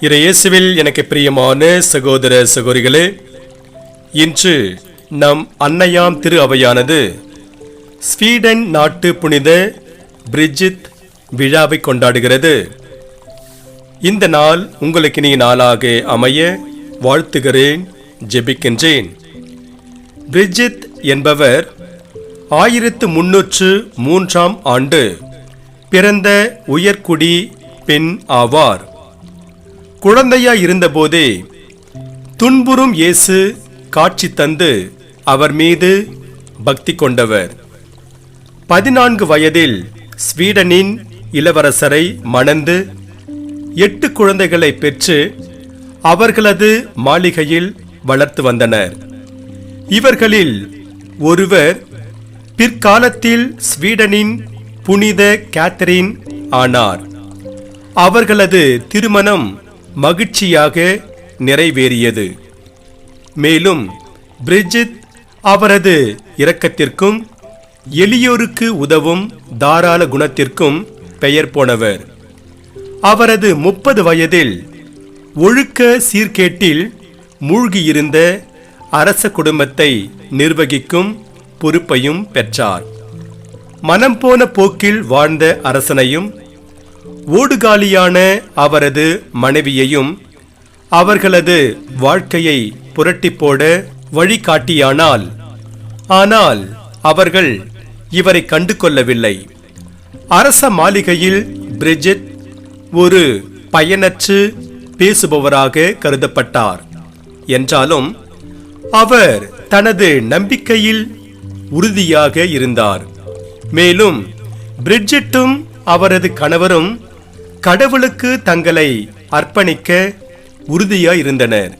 இயேசுவில் எனக்கு பிரியமான சகோதர சகோதரிகளே, இன்று நம் அன்னையாம் திரு அவையானது ஸ்வீடன் நாட்டு புனித பிரிஜித் விழாவை கொண்டாடுகிறது. இந்த நாள் உங்களுக்கு இனிய நாளாக அமைய வாழ்த்துகிறேன், ஜெபிக்கின்றேன். பிரிஜித் என்பவர் 1303 ஆண்டு பிறந்த உயர்குடி பெண் ஆவார். குழந்தையாய் இருந்தபோதே துன்புறும் இயேசு காட்சி தந்து அவர் மீது பக்தி கொண்டவர். 14 வயதில் ஸ்வீடனின் இளவரசரை மணந்து 8 குழந்தைகளை பெற்று அவர்களது மாளிகையில் வளர்த்து வந்தனர். இவர்களில் ஒருவர் பிற்காலத்தில் ஸ்வீடனின் புனித கேத்தரின் ஆனார். அவர்களது திருமணம் மகிழ்ச்சியாக நிறைவேறியது. மேலும் பிரிஜித் அவரது இரக்கத்திற்கும் எளியோருக்கு உதவும் தாராள குணத்திற்கும் பெயர் போனவர். அவரது 30 வயதில் ஒழுக்க சீர்கேட்டில் மூழ்கியிருந்த அரச குடும்பத்தை நிர்வகிக்கும் பொறுப்பையும் பெற்றார். மனம் போன போக்கில் வாழ்ந்த அரசனையும் ஓடுகாலியான அவரது மனைவியையும் அவர்களது வாழ்க்கையை புரட்டி போட வழிகாட்டியானால், ஆனால் அவர்கள் இவரை கண்டு கொள்ளவில்லை. அரச மாளிகையில் பிரிஜித் ஒரு பயனற்று பேசுபவராக கருதப்பட்டார். என்றாலும் அவர் தனது நம்பிக்கையில் உறுதியாக இருந்தார். மேலும் பிரிஜிட்டும் அவரது கணவரும் கடவுளுக்கு தங்களை அர்ப்பணிக்க உறுதியாயிருந்தனர்.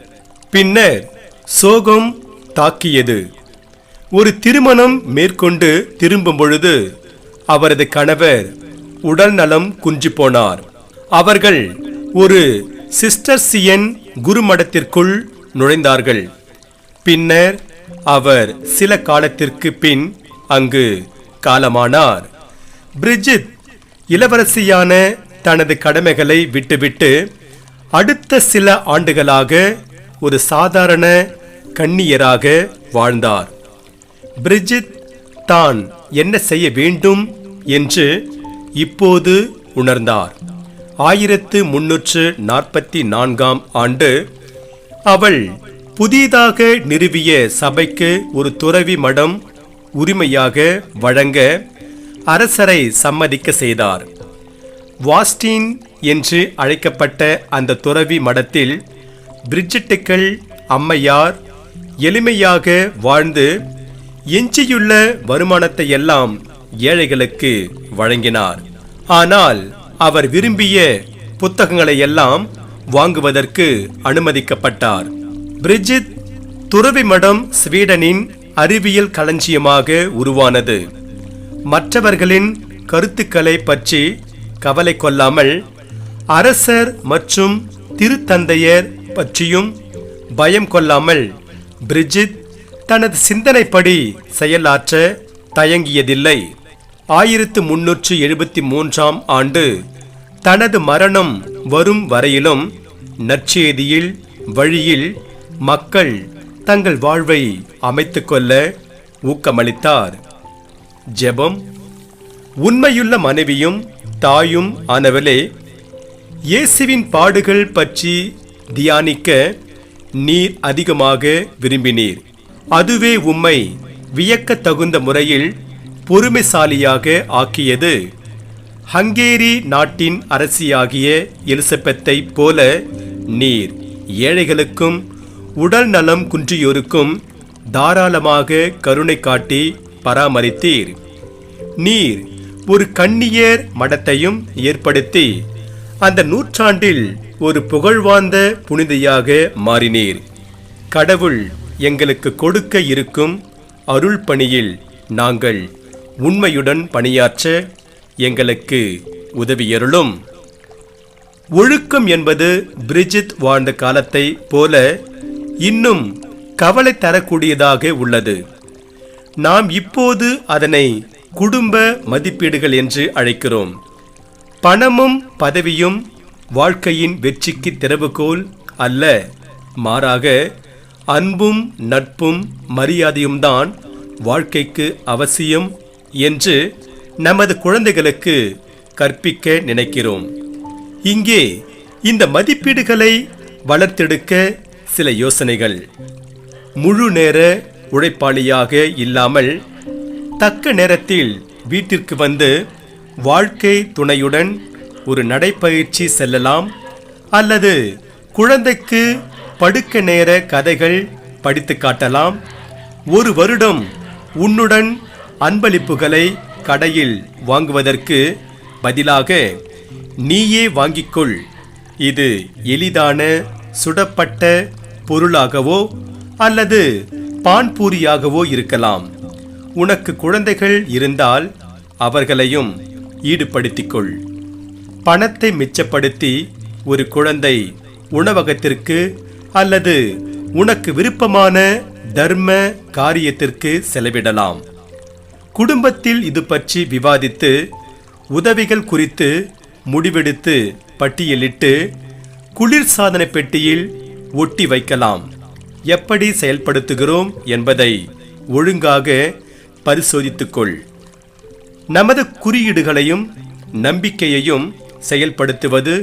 பின்னர் சோகம் தாக்கியது. ஒரு திருமணம் மேற்கொண்டு திரும்பும் பொழுது அவரது கணவர் உடல் நலம் குன்றி போனார். அவர்கள் ஒரு சிஸ்டர்சியன் குருமடத்திற்குள் நுழைந்தார்கள். பின்னர் அவர் சில காலத்திற்கு பின் அங்கு காலமானார். பிரிஜித் இளவரசியான தனது கடமைகளை விட்டுவிட்டு அடுத்த சில ஆண்டுகளாக ஒரு சாதாரண கன்னியராக வாழ்ந்தார். பிரிஜித் தான் என்ன செய்ய வேண்டும் என்று இப்போது உணர்ந்தார். 1344 ஆண்டு அவள் புதிதாக நிறுவிய சபைக்கு ஒரு துறவி மடம் உரிமையாக வழங்க அரசரை சம்மதிக்க செய்தார். வாஸ்டின் என்று அழைக்கப்பட்ட அந்த துறவி மடத்தில் பிரிஜிட்டுக்கள் அம்மையார் எளிமையாக வாழ்ந்து எஞ்சியுள்ள வருமானத்தை எல்லாம் ஏழைகளுக்கு வழங்கினார். ஆனால் அவர் விரும்பிய புத்தகங்களை எல்லாம் வாங்குவதற்கு அனுமதிக்கப்பட்டார். பிரிஜித் துறவி மடம் ஸ்வீடனின் அறிவியல் களஞ்சியமாக உருவானது. மற்றவர்களின் கருத்துக்களை பற்றி கவலை கொள்ளாமல் அரசர் மற்றும் திருத்தந்தையர் பற்றியும் பயம் கொள்ளாமல் பிரிஜித் தனது சிந்தனைப்படி செயலாற்ற தயங்கியதில்லை. 1373 ஆண்டு தனது மரணம் வரும் வரையிலும் நற்செய்தியில் வழியில் மக்கள் தங்கள் வாழ்வை அமைத்துக் கொள்ள ஊக்கமளித்தார். ஜெபம். உண்மையுள்ள மனைவியும் தாயும் ஆனவளே, இயேசுவின் பாடுகள் பற்றி தியானிக்க நீர் அதிகமாக விரும்பினீர். அதுவே உம்மை வியக்க தகுந்த முறையில் பொறுமைசாலியாக ஆக்கியது. ஹங்கேரி நாட்டின் அரசியாகிய எலிசபெத்தை போல நீர் ஏழைகளுக்கும் உடல் நலம் குன்றியோருக்கும் தாராளமாக கருணை காட்டி பராமரித்தீர். நீர் ஒரு கன்னியர் மடத்தையும் ஏற்படுத்தி அந்த நூற்றாண்டில் ஒரு புகழ்வாய்ந்த புனிதையாக மாறினீர். கடவுள் எங்களுக்கு கொடுக்க இருக்கும் அருள் பணியில் நாங்கள் உண்மையுடன் பணியாற்ற எங்களுக்கு உதவியருளும். ஒழுக்கம் என்பது பிரிஜித் வாழ்ந்த காலத்தை போல இன்னும் கவலை தரக்கூடியதாக உள்ளது. நாம் இப்போது அதனை குடும்ப மதிப்பீடுகள் என்று அழைக்கிறோம். பணமும் பதவியும் வாழ்க்கையின் வெற்றிக்கு திறவுகோல் அல்ல. மாறாக அன்பும் நட்பும் மரியாதையும் தான் வாழ்க்கைக்கு அவசியம் என்று நமது குழந்தைகளுக்கு கற்பிக்க நினைக்கிறோம். இங்கே இந்த மதிப்பீடுகளை வளர்த்தெடுக்க சில யோசனைகள். முழு நேர உழைப்பாளியாக இல்லாமல் தக்க நேரத்தில் வீட்டிற்கு வந்து வாழ்க்கை துணையுடன் ஒரு நடைப்பயிற்சி செல்லலாம், அல்லது குழந்தைக்கு படுக்க நேர கதைகள் படித்து காட்டலாம். ஒரு வருடம் உன்னுடன் அன்பளிப்புகளை கடையில் வாங்குவதற்கு பதிலாக நீயே வாங்கிக்கொள். இது எளிதான சுடப்பட்ட பொருளாகவோ அல்லது பான்பூரியாகவோ இருக்கலாம். உனக்கு குழந்தைகள் இருந்தால் அவர்களையும் ஈடுபடுத்திக்கொள். பணத்தை மிச்சப்படுத்தி ஒரு குழந்தை உணவகத்திற்கு அல்லது உனக்கு விருப்பமான தர்ம காரியத்திற்கு செலவிடலாம். குடும்பத்தில் இது பற்றி விவாதித்து உதவிகள் குறித்து முடிவெடுத்து பட்டியலிட்டு குளிர்சாதன பெட்டியில் ஒட்டி வைக்கலாம். எப்படி செயல்படுத்துகிறோம் என்பதை ஒழுங்காக பரிசோதித்துக்கொள். நமது குறியீடுகளையும் நம்பிக்கையையும் செயல்படுத்துவது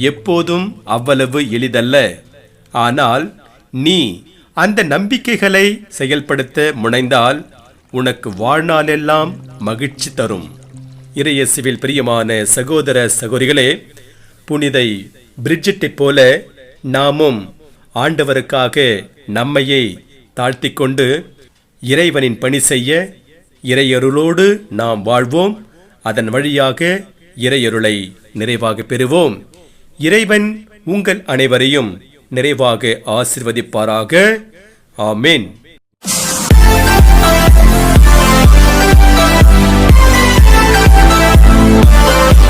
எப்போதும் அவ்வளவு எளிதல்ல. ஆனால் நீ அந்த நம்பிக்கைகளை செயல்படுத்த முனைந்தால் உனக்கு வாழ்நாளெல்லாம் மகிழ்ச்சி தரும். இறையேசுவில் பிரியமான சகோதர சகோதரிகளே, புனிதை பிரிட்ஜிட்டை போல நாமும் ஆண்டவருக்காக நம்மையே தாழ்த்தி கொண்டு இறைவனின் பணி செய்ய இறையருளோடு நாம் வாழ்வோம். அதன் வழியாக இறையருளை நிறைவாக பெறுவோம். இறைவன் உங்கள் அனைவரையும் நிறைவாக ஆசீர்வதிப்பாராக. ஆமென்.